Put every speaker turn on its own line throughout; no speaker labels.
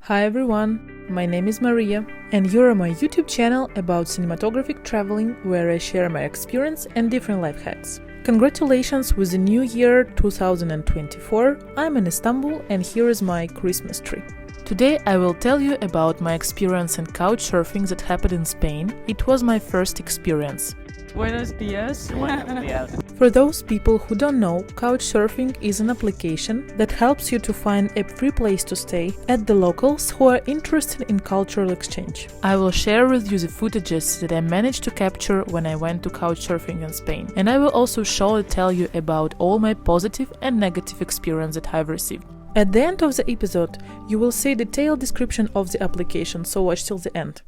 Hi everyone, my name is Maria and you're on my YouTube channel about cinematographic traveling where I share my experience and different life hacks. Congratulations with the new year 2024, I'm in Istanbul and here is my Christmas tree. Today I will tell you about my experience in couchsurfing that happened in Spain. It was my first experience.
Buenos días. Buenos días.
For those people who don't know, couchsurfing is an application that helps you to find a free place to stay at the locals who are interested in cultural exchange. I will share with you the footages that I managed to capture when I went to couchsurfing in Spain, and I will also surely tell you about all my positive and negative experience that I've received. At the end of the episode, you will see a detailed description of the application, so watch till the end.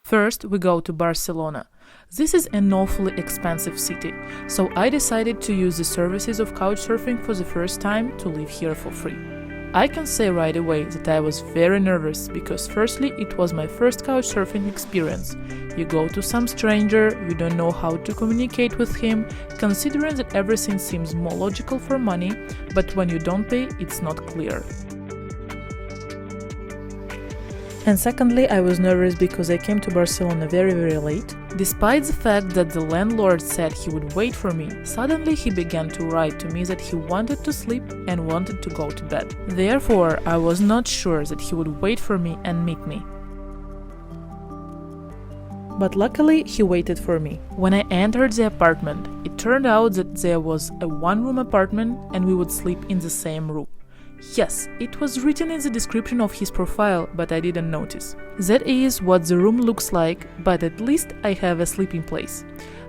First, we go to Barcelona. This is an awfully expensive city, so I decided to use the services of couchsurfing for the first time to live here for free. I can say right away that I was very nervous because firstly it was my first couchsurfing experience. You go to some stranger, you don't know how to communicate with him, considering that everything seems more logical for money, but when you don't pay, it's not clear. And secondly, I was nervous because I came to Barcelona very late. Despite the fact that the landlord said he would wait for me, suddenly he began to write to me that he wanted to sleep and wanted to go to bed. Therefore, I was not sure that he would wait for me and meet me. But luckily, he waited for me. When I entered the apartment, it turned out that there was a one-room apartment and we would sleep in the same room. Yes, it was written in the description of his profile, but I didn't notice. That is what the room looks like, but at least I have a sleeping place.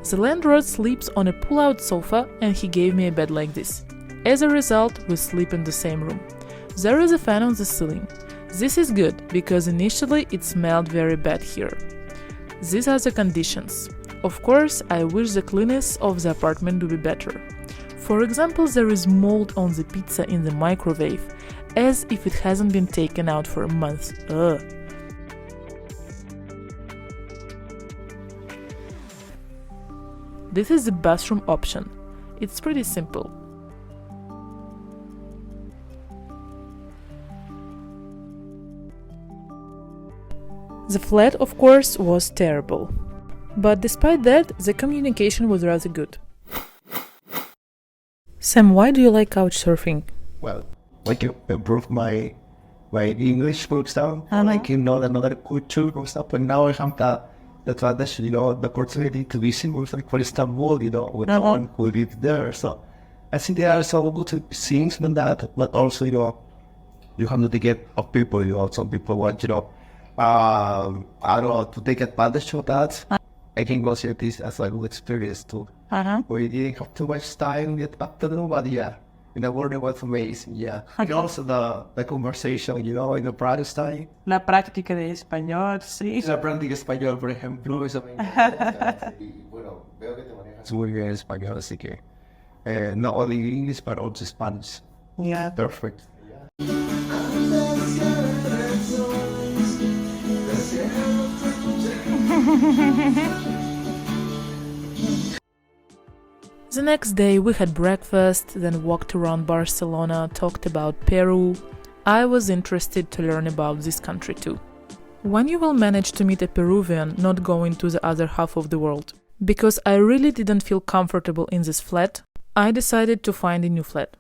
The landlord sleeps on a pull-out sofa and he gave me a bed like this. As a result, we sleep in the same room. There is a fan on the ceiling. This is good, because initially it smelled very bad here. These are the conditions. Of course, I wish the cleanliness of the apartment would be better. For example, there is mold on the pizza in the microwave, as if it hasn't been taken out for a month. Ugh. This is the bathroom option. It's pretty simple. The flat, of course, was terrible. But despite that, the communication was rather good. Sam, why do you like couchsurfing?
Well, like you improve my English, for example, like another culture, for example. And now I have the tradition, the opportunity to visit with, like, for Istanbul, with someone who lives there. So I think there are some good things in that, but also, you have to get of people, some people want, I don't know, to take advantage of that. I can consider this as a good experience too. We didn't have too much time yet back to do, but yeah, the word was amazing, yeah. And also the conversation, in the practice time.
La práctica de español, sí.
La práctica español, por ejemplo, eso me bueno, veo que te manejas muy bien español, así que not only English, but also Spanish.
Yeah.
Perfect.
The next day we had breakfast, then walked around Barcelona, talked about Peru. I was interested to learn about this country too. When you will manage to meet a Peruvian not going to the other half of the world? Because I really didn't feel comfortable in this flat, I decided to find a new flat.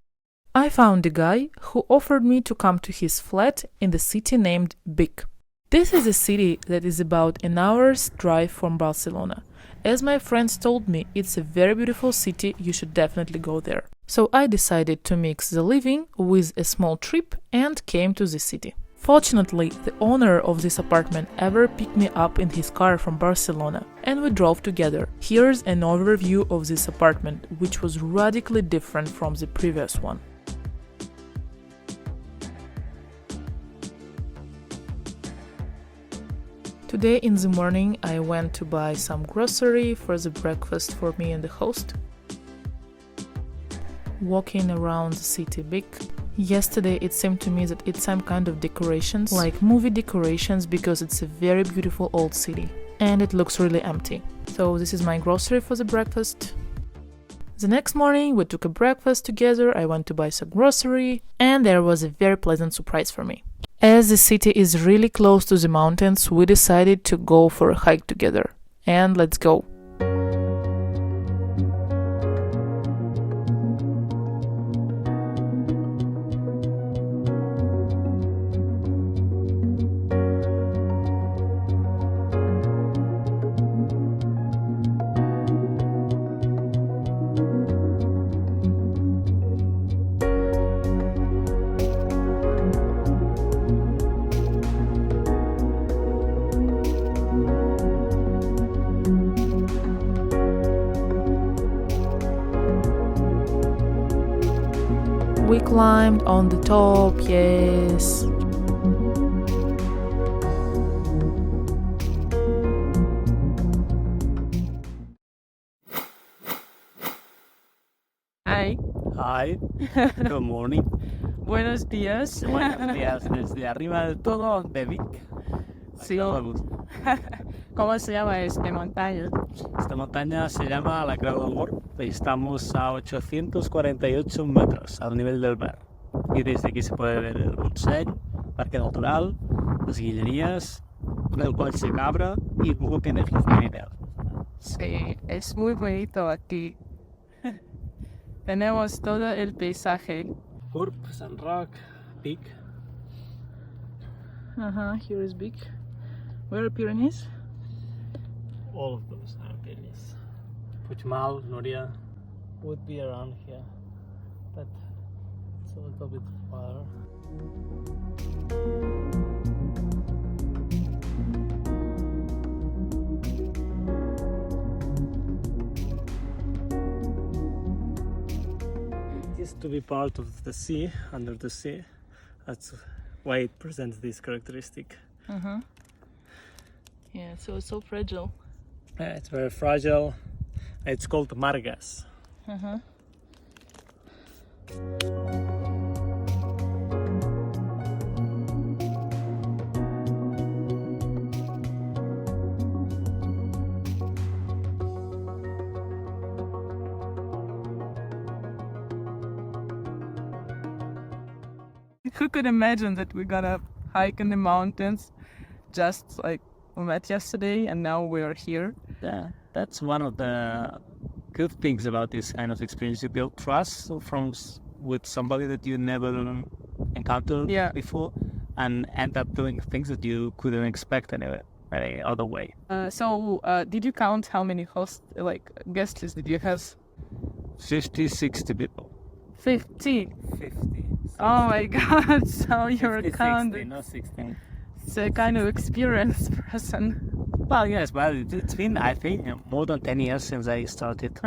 I found a guy who offered me to come to his flat in the city named Vic. This is a city that is about an hour's drive from Barcelona. As my friends told me, it's a very beautiful city, you should definitely go there. So I decided to mix the living with a small trip and came to the city. Fortunately, the owner of this apartment ever picked me up in his car from Barcelona and we drove together. Here's an overview of this apartment, which was radically different from the previous one. Today in the morning I went to buy some grocery for the breakfast for me and the host. Walking around the city big. Yesterday it seemed to me that it's some kind of decorations, like movie decorations, because it's a very beautiful old city and it looks really empty. So this is my grocery for the breakfast. The next morning we took a breakfast together, I went to buy some grocery and there was a very pleasant surprise for me. As the city is really close to the mountains, we decided to go for a hike together. And let's go! We climbed on the top, yes.
Hi.
Hi, good morning.
Buenos días.
Buenos días desde arriba del todo de Vic.
Sí.
Todo me gusta.
¿Cómo se llama esta montaña?
Esta montaña se llama la Creu del Mort y estamos a 848 metros al nivel del mar. Y desde aquí se puede ver el Montseny, Parque Natural, las Guillerías, el Coll de Cabra y luego tienes los Pirineos.
Sí, es muy bonito aquí. Tenemos todo el paisaje.
Purp, San Roc, Vic.
Here is big. Where are Pyrenees?
All of those are Pyrenees. Puigmal, Núria would be around here, but it's a little bit far. It used to be part of the sea, under the sea. That's why it presents this characteristic.
Yeah, so it's so fragile.
Yeah, it's very fragile. It's called margas.
Who could imagine that we're gonna hike in the mountains just like we met yesterday and now we're here?
Yeah, that's one of the good things about this kind of experience. You build trust with somebody that you never encountered before, and end up doing things that you couldn't expect any other way.
So did you count how many guests did you have?
50, 60 people.
50.
50.
Oh my god, so you're
50,
counting.
60, not 16.
It's a kind of experienced person.
Well, yes, but it's been, I think, more than 10 years since I started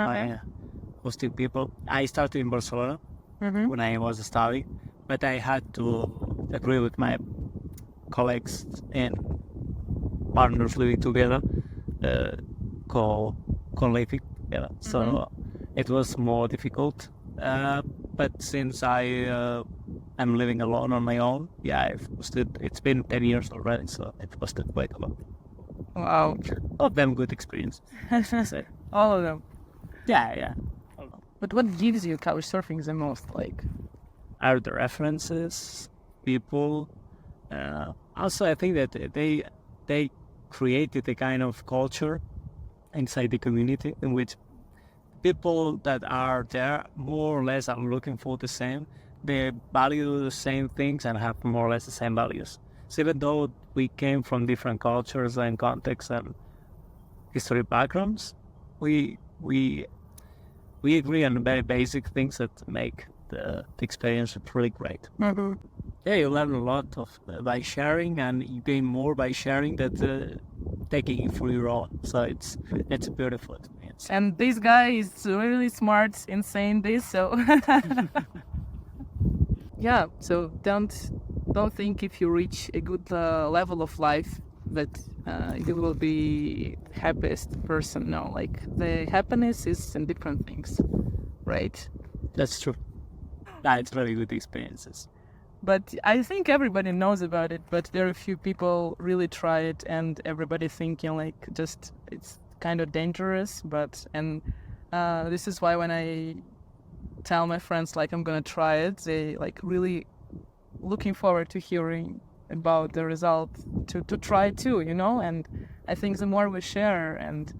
hosting people. I started in Barcelona when I was studying, but I had to agree with my colleagues and partners living together, co-living together. So it was more difficult. But since I'm living alone on my own, I've hosted, it's been 10 years already, so I've hosted quite a lot.
Wow.
All of them good experiences.
All of them.
Yeah.
But what gives you couchsurfing the most?
Are the references, people. Also, I think that they created a kind of culture inside the community in which people that are there more or less are looking for the same. They value the same things and have more or less the same values. So even though we came from different cultures and contexts and history backgrounds, we agree on very basic things that make the experience really great. Yeah, you learn a lot by sharing, and you gain more by sharing than taking it for your own. So it's a beautiful experience.
And this guy is really smart in saying this, so yeah. So don't think if you reach a good level of life that you will be happiest person. No, the happiness is in different things, right?
That's true. It's very good experiences.
But I think everybody knows about it, but there are a few people really try it, and everybody thinking it's kind of dangerous. And this is why when I tell my friends I'm gonna try it, they really looking forward to hearing about the result to try too, you know. And I think the more we share and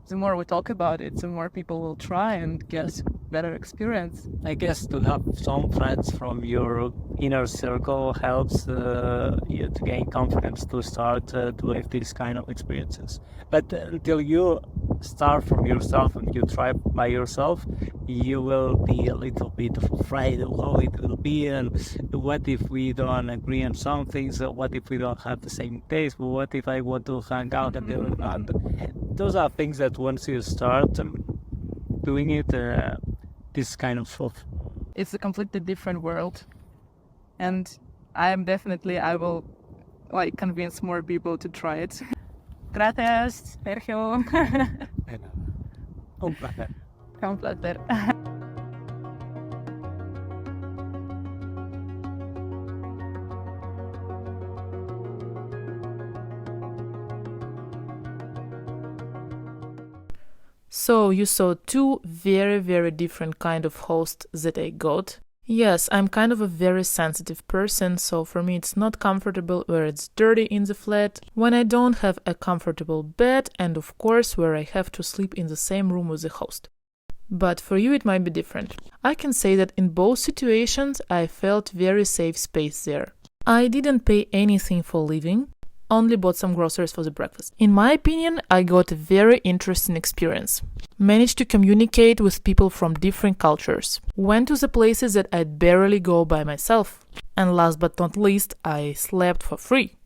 the more we talk about it, the more people will try and get better experience.
I guess to have some friends from your inner circle helps you to gain confidence to start to have these kind of experiences. But until you start from yourself and you try by yourself, you will be a little bit afraid of how it will be, and what if we don't agree on some things, what if we don't have the same taste, what if I want to hang out and do that. Those are things that once you start doing it, this kind of stuff.
It's a completely different world, and I will like convince more people to try it. Gracias, Sergio.
Un placer.
Un placer.
So you saw two very, very different kind of hosts that I got. Yes, I'm kind of a very sensitive person, so for me it's not comfortable where it's dirty in the flat, when I don't have a comfortable bed, and of course where I have to sleep in the same room with the host. But for you it might be different. I can say that in both situations I felt very safe space there. I didn't pay anything for living, only bought some groceries for the breakfast. In my opinion, I got a very interesting experience. Managed to communicate with people from different cultures. Went to the places that I'd barely go by myself. And last but not least, I slept for free.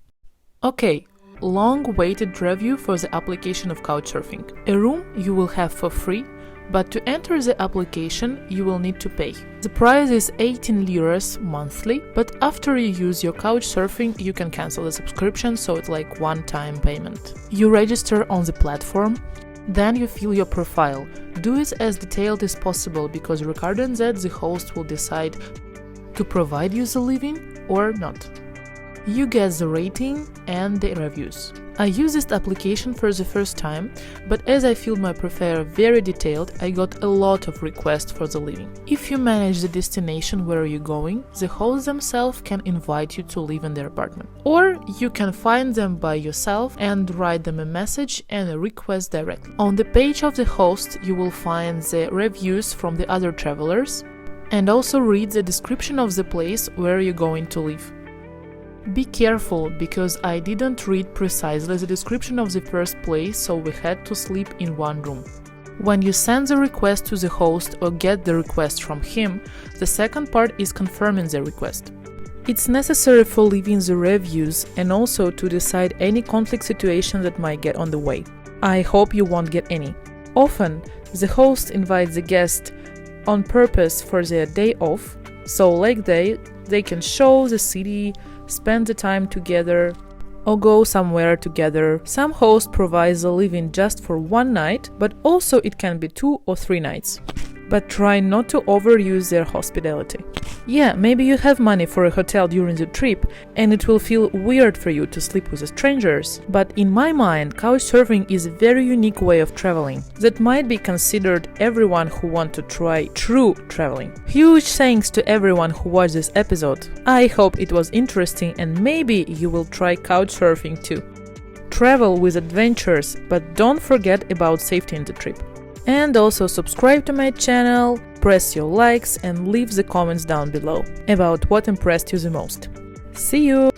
Okay, long-awaited review for the application of Couchsurfing. A room you will have for free, but to enter the application you will need to pay. The price is 18 liras monthly, but after you use your Couchsurfing you can cancel the subscription, so it's like one-time payment. You register on the platform, then you fill your profile. Do it as detailed as possible, because regarding that the host will decide to provide you the living or not. You get the rating and the reviews. I used this application for the first time, but as I filled my profile very detailed, I got a lot of requests for the living. If you manage the destination where you're going, the hosts themselves can invite you to live in their apartment. Or you can find them by yourself and write them a message and a request directly. On the page of the host, you will find the reviews from the other travelers and also read the description of the place where you're going to live. Be careful, because I didn't read precisely the description of the first place, so we had to sleep in one room. When you send the request to the host or get the request from him, the second part is confirming the request. It's necessary for leaving the reviews and also to decide any conflict situation that might get on the way. I hope you won't get any. Often, the host invites the guest on purpose for their day off, so like they can show the city, spend the time together, or go somewhere together. Some host provides the living just for one night, but also it can be 2 or 3 nights. But try not to overuse their hospitality. Yeah, maybe you have money for a hotel during the trip and it will feel weird for you to sleep with strangers. But in my mind, Couchsurfing is a very unique way of traveling that might be considered everyone who wants to try true traveling. Huge thanks to everyone who watched this episode. I hope it was interesting and maybe you will try Couchsurfing too. Travel with adventures, but don't forget about safety in the trip. And also subscribe to my channel, press your likes and leave the comments down below about what impressed you the most. See you!